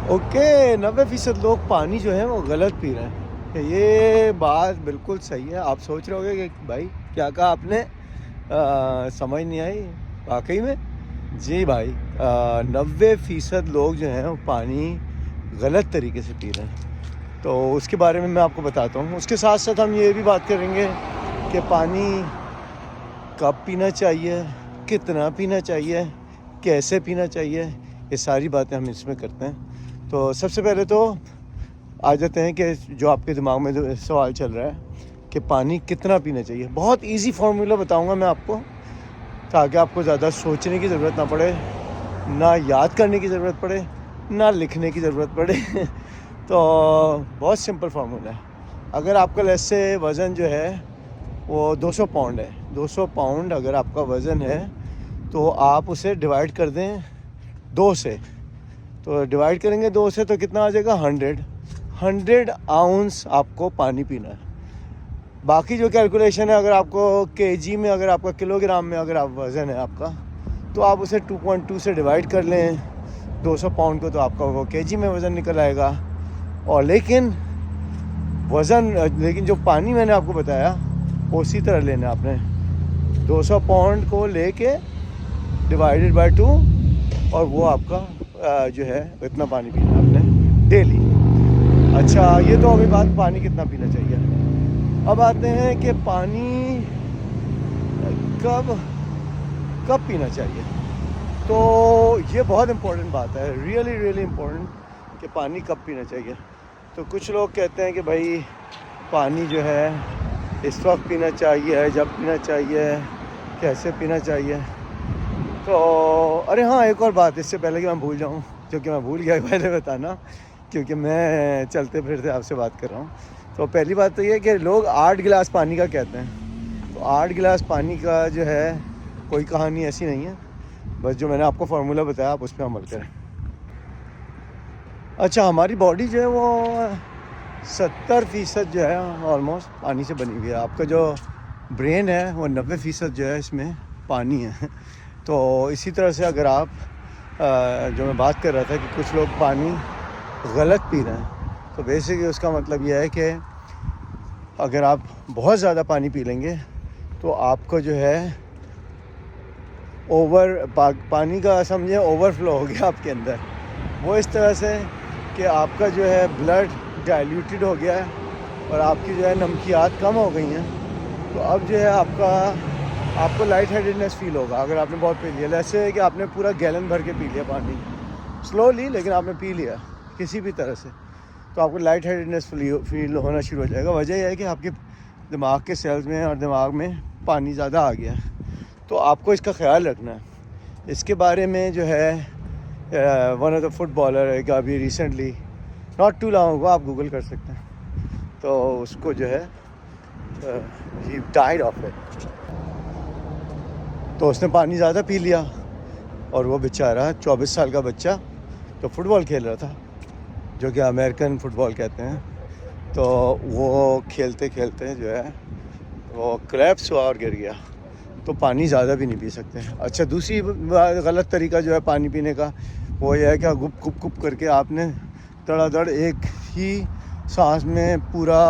Okay, 90% लोग पानी जो है वो गलत पी रहे हैं। ये बात बिल्कुल सही है। आप सोच रहे होगे कि भाई क्या कहा आपने, समझ नहीं आई। वाकई में जी भाई, 90% लोग जो हैं वो पानी गलत तरीके से पी रहे हैं। तो उसके बारे में मैं आपको बताता हूँ। उसके साथ साथ हम ये भी बात करेंगे कि पानी कब पीना चाहिए, कितना पीना चाहिए, कैसे पीना चाहिए, ये सारी बातें हम इसमें करते हैं। तो सबसे पहले तो आ जाते हैं कि जो आपके दिमाग में जो सवाल चल रहा है कि पानी कितना पीना चाहिए। बहुत इजी फार्मूला बताऊंगा मैं आपको, ताकि आपको ज़्यादा सोचने की ज़रूरत ना पड़े, ना याद करने की ज़रूरत पड़े, ना लिखने की ज़रूरत पड़े। तो बहुत सिंपल फार्मूला है। अगर आपका वैसे वज़न जो है वो 200 पाउंड है, 200 पाउंड अगर आपका वज़न है तो आप उसे डिवाइड कर दें 2 से। तो डिवाइड करेंगे 2 से तो कितना आ जाएगा, 100 आउंस आपको पानी पीना है। बाकी जो कैलकुलेशन है, अगर आपको केजी में, अगर आपका किलोग्राम में अगर आप वज़न है आपका, तो आप उसे 2.2 से डिवाइड कर लें 200 पाउंड को, तो आपका वो केजी में वज़न निकल आएगा। और लेकिन जो पानी मैंने आपको बताया उसी तरह लेना आपने, 200 पाउंड को लेके डिवाइडेड बाय 2, और वो आपका जो है इतना पानी पीना आपने डेली। अच्छा, ये तो अभी बात पानी कितना पीना चाहिए। अब आते हैं कि पानी कब कब पीना चाहिए। तो ये बहुत इम्पोर्टेंट बात है, रियली इम्पोर्टेंट कि पानी कब पीना चाहिए। तो कुछ लोग कहते हैं कि भाई पानी जो है इस वक्त पीना चाहिए, जब पीना चाहिए, कैसे पीना चाहिए। तो अरे हाँ, एक और बात इससे पहले कि मैं भूल जाऊँ, जो कि मैं भूल गया पहले बताना, क्योंकि मैं चलते फिरते आपसे बात कर रहा हूँ। तो पहली बात तो ये कि लोग 8 गिलास पानी का कहते हैं। तो 8 गिलास पानी का जो है कोई कहानी ऐसी नहीं है, बस जो मैंने आपको फार्मूला बताया आप उस पर अमल करें। अच्छा, हमारी बॉडी जो है वो 70% जो है ऑलमोस्ट पानी से बनी हुई है। आपका जो ब्रेन है वो 90% जो है इसमें पानी है। तो इसी तरह से अगर आप जो मैं बात कर रहा था कि कुछ लोग पानी गलत पी रहे हैं, तो बेसिकली उसका मतलब यह है कि अगर आप बहुत ज़्यादा पानी पी लेंगे तो आपको जो है पानी का समझे ओवरफ्लो हो गया आपके अंदर। वो इस तरह से कि आपका जो है ब्लड डाइल्यूटेड हो गया है और आपकी जो है नमकियात कम हो गई हैं। तो अब जो है आपको लाइट हेडेडनेस फील होगा अगर आपने बहुत पी लिया। ऐसे है कि आपने पूरा गैलन भर के पी लिया पानी स्लोली, लेकिन आपने पी लिया किसी भी तरह से, तो आपको लाइट हेडेडनेस फील होना शुरू हो जाएगा। वजह यह है कि आपके दिमाग के सेल्स में और दिमाग में पानी ज़्यादा आ गया है। तो आपको इसका ख्याल रखना है। इसके बारे में जो है वन ऑफ द फुटबॉलर है का अभी recently, not too long ago, आप गूगल कर सकते हैं, तो उसको जो है ही डाइड ऑफ इट। तो उसने पानी ज़्यादा पी लिया और वो बेचारा 24 साल का बच्चा तो फुटबॉल खेल रहा था, जो कि अमेरिकन फुटबॉल कहते हैं। तो वो खेलते खेलते जो है वो क्रैप्स हुआ और गिर गया। तो पानी ज़्यादा भी नहीं पी सकते। अच्छा, दूसरी गलत तरीका जो है पानी पीने का वो ये है कि गुप गुप गुप करके आपने धड़ाधड़ एक ही सांस में पूरा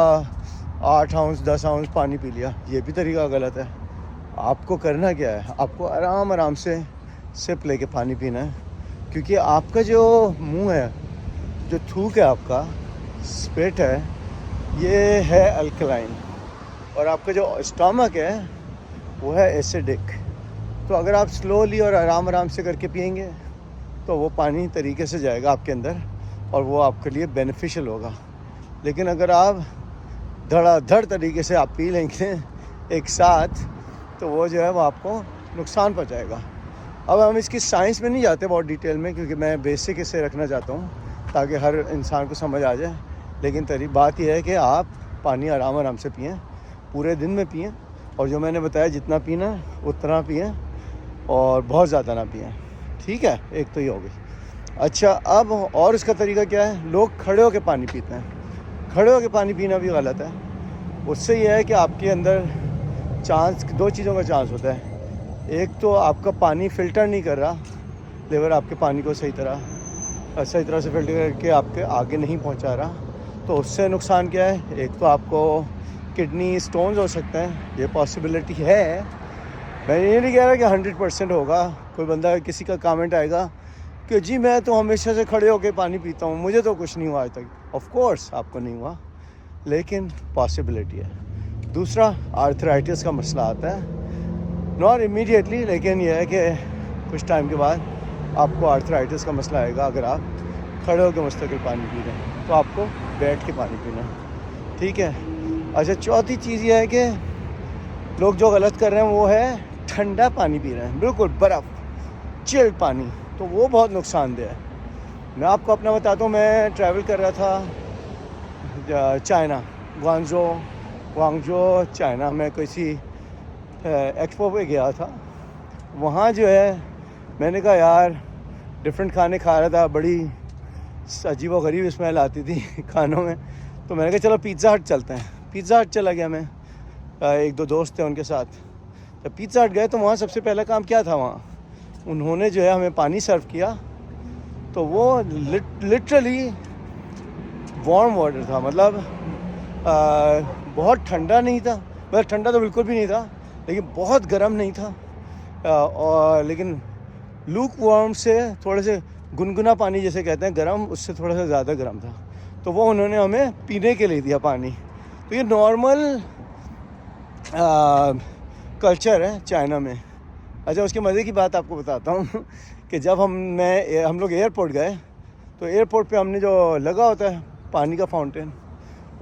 8 आउंस 10 आउंस पानी पी लिया। ये भी तरीका गलत है। आपको करना क्या है, आपको आराम आराम से सिप लेके पानी पीना है, क्योंकि आपका जो मुंह है, जो थूक है, आपका स्पिट है, ये है अल्कलाइन, और आपका जो स्टमक है वो है एसिडिक। तो अगर आप स्लोली और आराम आराम से करके पिएंगे तो वो पानी तरीके से जाएगा आपके अंदर और वो आपके लिए बेनिफिशियल होगा। लेकिन अगर आप धड़ाधड़ तरीके से आप पी लेंगे एक साथ, तो वो जो है वो आपको नुकसान पहुंचाएगा। अब हम इसकी साइंस में नहीं जाते बहुत डिटेल में, क्योंकि मैं बेसिक इसे रखना चाहता हूँ ताकि हर इंसान को समझ आ जाए। लेकिन बात यह है कि आप पानी आराम आराम से पिएँ, पूरे दिन में पिएँ, और जो मैंने बताया जितना पीना उतना पिएँ और बहुत ज़्यादा ना पिएँ। ठीक है, एक तो ये हो गई। अच्छा, अब और इसका तरीका क्या है, लोग खड़े होकर पानी पीते हैं। खड़े होकर पानी पीना भी गलत है। उससे यह है कि आपके अंदर दो चीज़ों का चांस होता है। एक तो आपका पानी फ़िल्टर नहीं कर रहा लिवर आपके पानी को सही तरह, सही तरह से फिल्टर करके आपके आगे नहीं पहुंचा रहा, तो उससे नुकसान क्या है, एक तो आपको किडनी स्टोन्स हो सकते हैं, ये पॉसिबिलिटी है। मैं ये नहीं कह रहा कि 100% होगा। कोई बंदा किसी का कमेंट आएगा कि जी मैं तो हमेशा से खड़े होकर पानी पीता हूँ, मुझे तो कुछ नहीं हुआ आज तक। ऑफ कोर्स आपको नहीं हुआ, लेकिन पॉसिबिलिटी है। दूसरा, आर्थराइटिस का मसला आता है, नॉट इमीडिएटली, लेकिन यह है कि कुछ टाइम के बाद आपको आर्थराइटिस का मसला आएगा अगर आप खड़े होकर मुस्तकिल पानी पी रहे हैं, तो आपको बैठ के पानी पीना है, ठीक है। अच्छा, चौथी चीज़ ये है कि लोग जो गलत कर रहे हैं वो है ठंडा पानी पी रहे हैं, बिल्कुल बर्फ़, चिल्ड पानी, तो वो बहुत नुकसानदेह है। मैं आपको अपना बताता हूँ, मैं ट्रैवल कर रहा था चाइना, ग्वांगजो चाइना में किसी एक्सपो पे गया था। वहाँ जो है मैंने कहा यार डिफरेंट खाने खा रहा था, बड़ी अजीब व गरीब स्मेल आती थी खानों में, तो मैंने कहा चलो पिज़्ज़ा हट चलते हैं। पिज़्ज़ा हट चला गया मैं, एक दो दोस्त थे उनके साथ। जब पिज़्ज़ा हट गए तो वहाँ सबसे पहला काम क्या था, वहाँ उन्होंने जो है हमें पानी सर्व किया, तो वो लिटरली वार्म वाटर था, मतलब बहुत ठंडा नहीं था, मतलब ठंडा तो बिल्कुल भी नहीं था, लेकिन बहुत गर्म नहीं था, और लेकिन लूक वार्म से थोड़े से गुनगुना पानी जैसे कहते हैं गर्म, उससे थोड़ा सा ज़्यादा गर्म था, तो वो उन्होंने हमें पीने के लिए दिया पानी। तो ये नॉर्मल कल्चर है चाइना में। अच्छा, उसके मज़े की बात आपको बताता हूँ कि जब हम लोग एयरपोर्ट गए, तो एयरपोर्ट पे हमने जो लगा होता है पानी का फाउंटेन,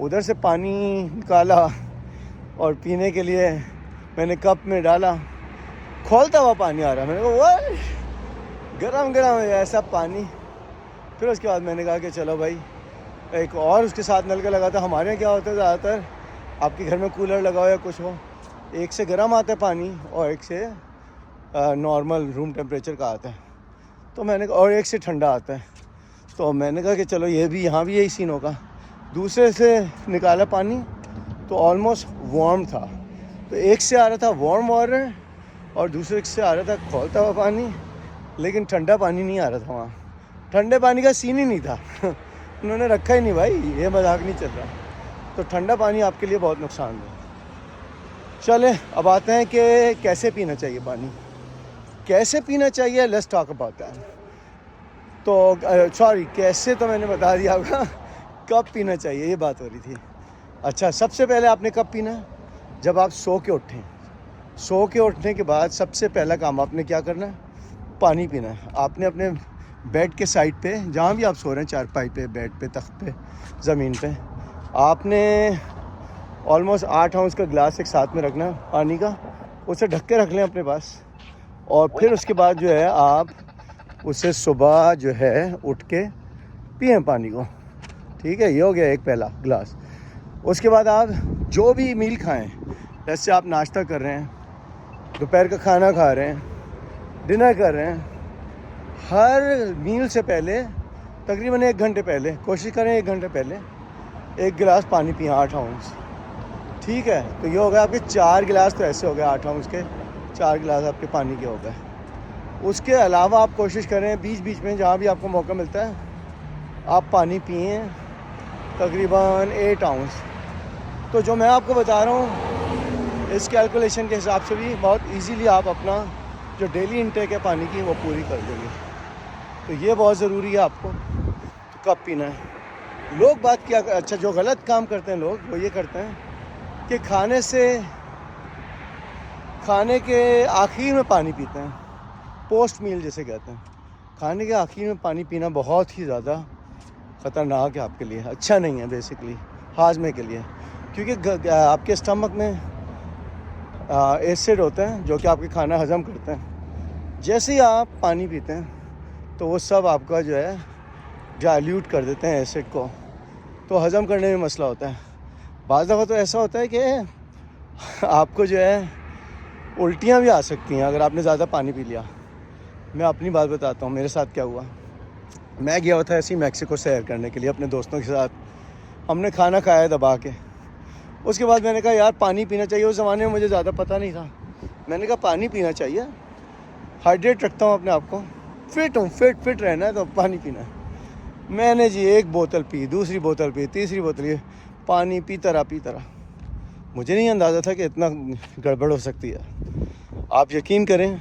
उधर से पानी निकाला और पीने के लिए मैंने कप में डाला, खोलता हुआ पानी आ रहा, मैंने कहा वो गरम गरम है ऐसा पानी। फिर उसके बाद मैंने कहा कि चलो भाई, एक और उसके साथ नल का लगा था। हमारे यहाँ क्या होता है, ज़्यादातर आपके घर में कूलर लगा हो या कुछ हो, एक से गर्म आता है पानी और एक से नॉर्मल रूम टेम्परेचर का आता है, तो मैंने कहा, और एक से ठंडा आता है, तो मैंने कहा कि चलो ये भी, यहाँ भी यही सीन होगा। दूसरे से निकाला पानी तो ऑलमोस्ट वार्म था, तो एक से आ रहा था वार्म वाटर और दूसरे से आ रहा था खौलता हुआ पानी, लेकिन ठंडा पानी नहीं आ रहा था। वहाँ ठंडे पानी का सीन ही नहीं था उन्होंने रखा ही नहीं भाई, ये मजाक नहीं चल रहा। तो ठंडा पानी आपके लिए बहुत नुकसान है। चले अब आते हैं कि कैसे पीना चाहिए पानी, कैसे पीना चाहिए, लेट्स टॉक अबाउट दैट। तो सॉरी, कैसे तो मैंने बता दिया होगा, कब पीना चाहिए ये बात हो रही थी। अच्छा, सबसे पहले आपने कब पीना है, जब आप सो के उठें। सो के उठने के बाद सबसे पहला काम आपने क्या करना है, पानी पीना है। आपने अपने बेड के साइड पे, जहाँ भी आप सो रहे हैं, चारपाई पे, बेड पे, तख्त पे, ज़मीन पे, आपने ऑलमोस्ट 8 आउंस का गिलास एक साथ में रखना पानी का, उसे ढक के रख लें अपने पास, और फिर उसके बाद जो है आप उसे सुबह जो है उठ के पिए पानी को, ठीक है। ये हो गया एक पहला गिलास। उसके बाद आप जो भी मील खाएं, जैसे आप नाश्ता कर रहे हैं, दोपहर का खाना खा रहे हैं, डिनर कर रहे हैं, हर मील से पहले तकरीबन 1 घंटे पहले कोशिश करें 1 घंटे पहले 1 गिलास पानी पिए, 8 आउंस, ठीक है। तो ये हो गया आपके 4 गिलास, तो ऐसे हो गए 8 आउंस के 4 गिलास आपके पानी के हो गए। उसके अलावा आप कोशिश करें बीच बीच में जहाँ भी आपको मौका मिलता है आप पानी पिए तकरीबन 8 आउंस। तो जो मैं आपको बता रहा हूँ इस कैलकुलेशन के हिसाब से भी बहुत इजीली आप अपना जो डेली इंटेक है पानी की वो पूरी कर देंगे। तो ये बहुत ज़रूरी है आपको। तो कब पीना है, लोग बात क्या, अच्छा जो गलत काम करते हैं लोग वो ये करते हैं कि खाने के आखिर में पानी पीते हैं, पोस्ट मील जैसे कहते हैं। खाने के आखिर में पानी पीना बहुत ही ज़्यादा ख़तरनाक है आपके लिए, अच्छा नहीं है बेसिकली हाजमे के लिए, क्योंकि आपके स्टमक में एसिड होते हैं जो कि आपके खाना हज़म करते हैं। जैसे ही आप पानी पीते हैं तो वो सब आपका जो है डाइल्यूट कर देते हैं एसिड को, तो हज़म करने में मसला होता है। बाज़ दफ़ा तो ऐसा होता है कि आपको जो है उल्टियाँ भी आ सकती हैं अगर आपने ज़्यादा पानी पी लिया। मैं अपनी बात बताता हूँ, मेरे साथ क्या हुआ। मैं गया हुआ था ऐसे ही मैक्सिको सैर करने के लिए अपने दोस्तों के साथ, हमने खाना खाया दबा के। उसके बाद मैंने कहा यार पानी पीना चाहिए। उस ज़माने में मुझे ज़्यादा पता नहीं था, मैंने कहा पानी पीना चाहिए, हाइड्रेट रखता हूँ अपने आप को, फिट हूँ, फिट रहना है तो पानी पीना है। मैंने जी एक बोतल पी, दूसरी बोतल पी, तीसरी बोतल, ये पानी पीता रहा। मुझे नहीं अंदाज़ा था कि इतना गड़बड़ हो सकती है। आप यकीन करें,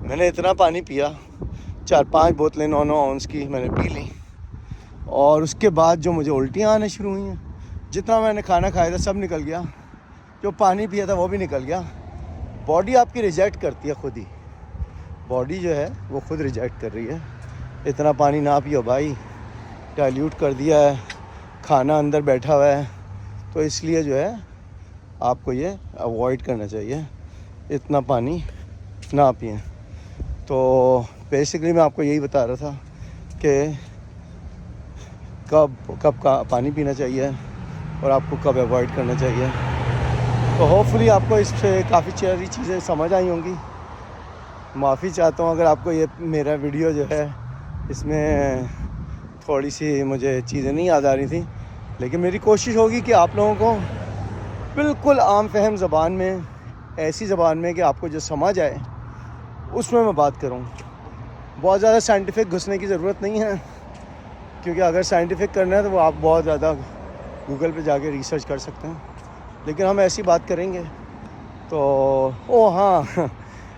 मैंने इतना पानी पिया, 4-5 बोतलें 9-9 आउंस की मैंने पी ली, और उसके बाद जो मुझे उल्टियाँ आने शुरू हुई हैं, जितना मैंने खाना खाया था सब निकल गया, जो पानी पिया था वो भी निकल गया। बॉडी आपकी रिजेक्ट करती है खुद ही, बॉडी जो है वो खुद रिजेक्ट कर रही है। इतना पानी ना पियो भाई, डाइल्यूट कर दिया है, खाना अंदर बैठा हुआ है, तो इसलिए जो है आपको ये अवॉइड करना चाहिए, इतना पानी ना पिएं। तो बेसिकली मैं आपको यही बता रहा था कि कब का पानी पीना चाहिए और आपको कब अवॉइड करना चाहिए। तो होपफुली आपको इससे काफ़ी सारी चीज़ें समझ आई होंगी। माफ़ी चाहता हूँ अगर आपको ये मेरा वीडियो जो है इसमें थोड़ी सी मुझे चीज़ें नहीं याद आ रही थी, लेकिन मेरी कोशिश होगी कि आप लोगों को बिल्कुल आम फहम ज़बान में, ऐसी ज़बान में कि आपको जो समझ आए उसमें मैं बात करूं। बहुत ज़्यादा साइंटिफिक घुसने की ज़रूरत नहीं है, क्योंकि अगर साइंटिफिक करना है तो वो आप बहुत ज़्यादा गूगल पे जाके रिसर्च कर सकते हैं, लेकिन हम ऐसी बात करेंगे। तो ओ हाँ,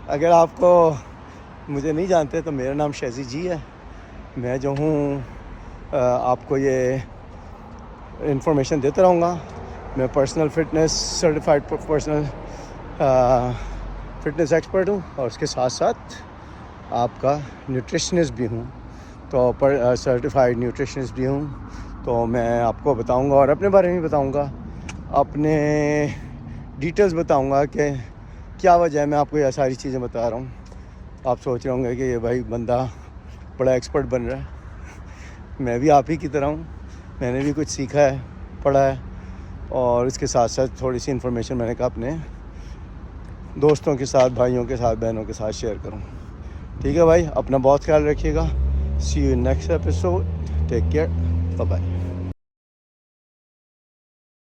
अगर आपको मुझे नहीं जानते तो मेरा नाम शैज़ी जी है। मैं जो हूँ आपको ये इन्फॉर्मेशन देता रहूँगा। मैं personal fitness certified personal fitness expert हूँ, और उसके साथ साथ आपका न्यूट्रिशनिस्ट भी हूँ, तो सर्टिफाइड न्यूट्रिशनिस्ट भी हूँ। तो मैं आपको बताऊँगा और अपने बारे में बताऊँगा, अपने डिटेल्स बताऊँगा कि क्या वजह है मैं आपको ये सारी चीज़ें बता रहा हूँ। आप सोच रहे होंगे कि ये भाई बंदा बड़ा एक्सपर्ट बन रहा है। मैं भी आप ही की तरह हूँ, मैंने भी कुछ सीखा है, पढ़ा है, और इसके साथ साथ थोड़ी सी इन्फॉर्मेशन मैंने कहा अपने दोस्तों के साथ, भाइयों के साथ, बहनों के साथ शेयर करूँ। ठीक है भाई, अपना बहुत ख्याल रखिएगा। See you in next episode, take care, bye bye.